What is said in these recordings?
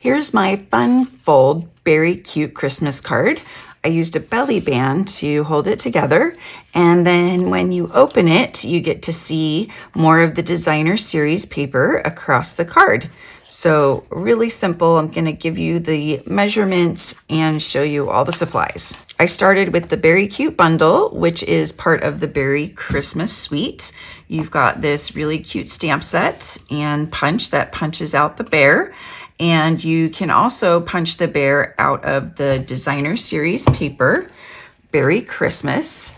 Here's my fun fold Beary Cute Christmas card. I used a belly band to hold it together, and then when you open it, you get to see more of the designer series paper across the card. So really simple. I'm going to give you the measurements and show you all the supplies. I started with the Beary Cute bundle, which is part of the Beary Christmas suite. You've got this really cute stamp set and punch that punches out the bear. And you can also punch the bear out of the designer series paper, Beary Christmas.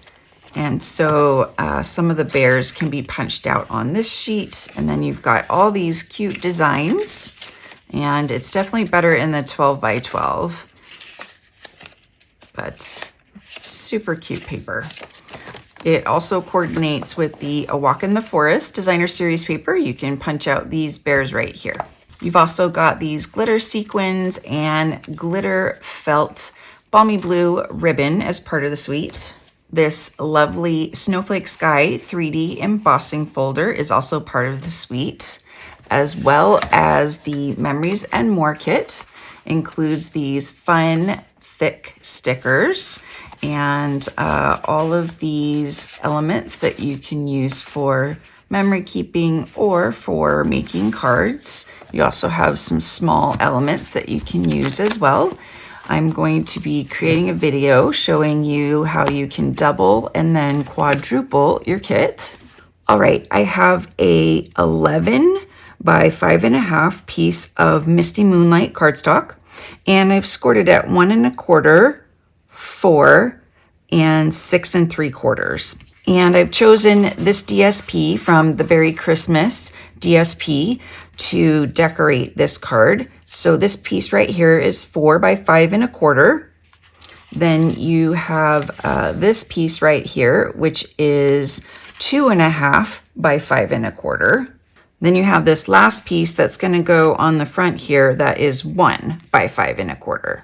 And so some of the bears can be punched out on this sheet. And then you've got all these cute designs. And it's definitely better in the 12 by 12. But super cute paper. It also coordinates with the A Walk in the Forest designer series paper. You can punch out these bears right here. You've also got these glitter sequins and glitter felt balmy blue ribbon as part of the suite. This lovely Snowflake Sky 3D embossing folder is also part of the suite, as well as the Memories and More kit includes these fun thick stickers and all of these elements that you can use for memory keeping or for making cards. You also have some small elements that you can use as well. I'm going to be creating a video showing you how you can double and then quadruple your kit. All right, I have a 11 by 5.5 piece of Misty Moonlight cardstock, and I've scored it at 1 1/4, 4, and 6 3/4. And I've chosen this DSP from the Beary Christmas DSP to decorate this card. So this piece right here is 4 by 5 1/4. Then you have this piece right here, which is 2.5 by 5 1/4. Then you have this last piece that's going to go on the front here that is 1 by 5 1/4.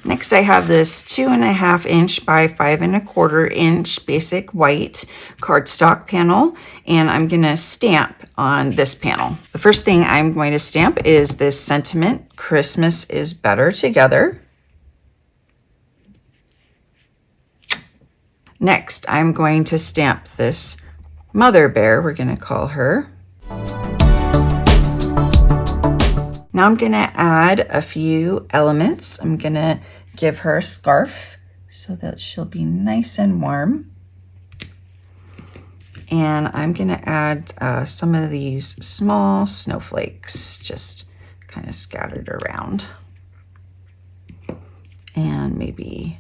Next, I have this 2.5 inch by 5 1/4 inch basic white cardstock panel, and I'm going to stamp on this panel. The first thing I'm going to stamp is this sentiment, Christmas is better together. Next, I'm going to stamp this mother bear, we're going to call her. Now I'm going to add a few elements. I'm going to give her a scarf so that she'll be nice and warm. And I'm going to add some of these small snowflakes just kind of scattered around. And maybe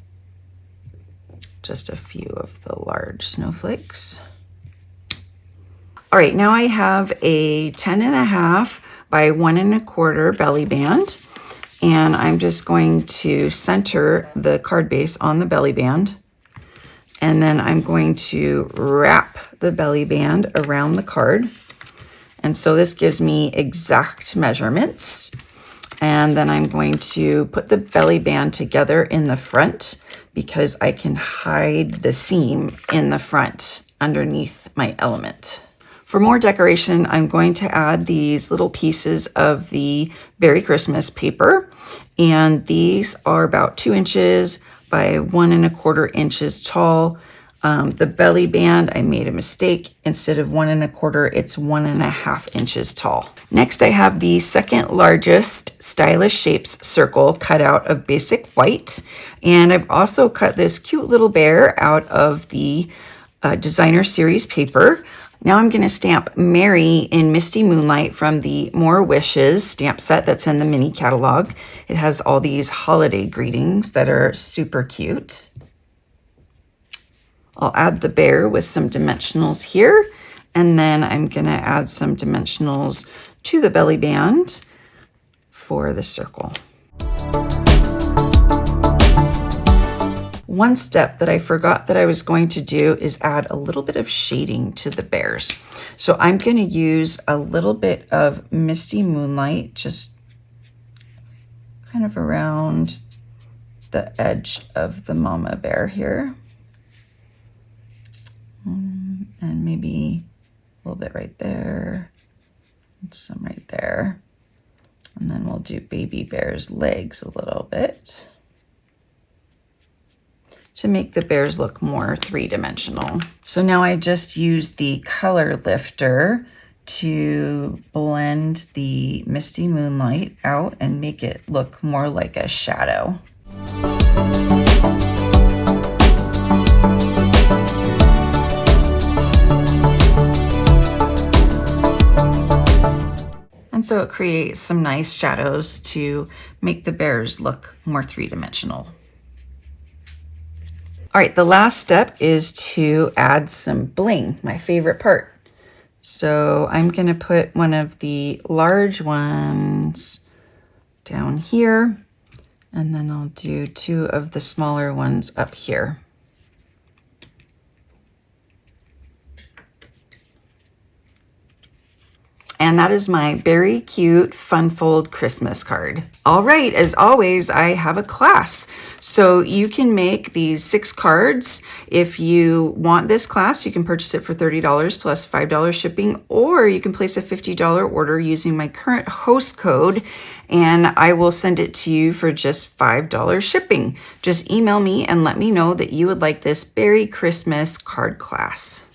just a few of the large snowflakes. All right, now I have a 10.5 by 1 1/4 belly band, and I'm just going to center the card base on the belly band, and then I'm going to wrap the belly band around the card. And so this gives me exact measurements, and then I'm going to put the belly band together in the front because I can hide the seam in the front underneath my element. For more decoration, I'm going to add these little pieces of the Beary Christmas paper, and these are about 2 inches by 1 1/4 inches tall. The belly band, I made a mistake. Instead of 1 1/4, it's 1 1/2 inches tall. Next, I have the second largest Stylish Shapes circle cut out of basic white, and I've also cut this cute little bear out of the designer series paper. Now I'm going to stamp Mary in Misty Moonlight from the More Wishes stamp set that's in the mini catalog. It has all these holiday greetings that are super cute. I'll add the bear with some dimensionals here, and then I'm going to add some dimensionals to the belly band for the circle. One step that I forgot that I was going to do is add a little bit of shading to the bears. So I'm going to use a little bit of Misty Moonlight, just kind of around the edge of the mama bear here. And maybe a little bit right there, and some right there. And then we'll do baby bear's legs a little bit to make the bears look more three-dimensional. So now I just used the color lifter to blend the misty moonlight out and make it look more like a shadow. And so it creates some nice shadows to make the bears look more three-dimensional. All right, the last step is to add some bling, my favorite part. So I'm gonna put one of the large ones down here, and then I'll do two of the smaller ones up here. And that is my Beary Cute Fun Fold Christmas card. All right, as always, I have a class. So you can make these 6 cards. If you want this class, you can purchase it for $30 plus $5 shipping, or you can place a $50 order using my current host code, and I will send it to you for just $5 shipping. Just email me and let me know that you would like this Beary Christmas card class.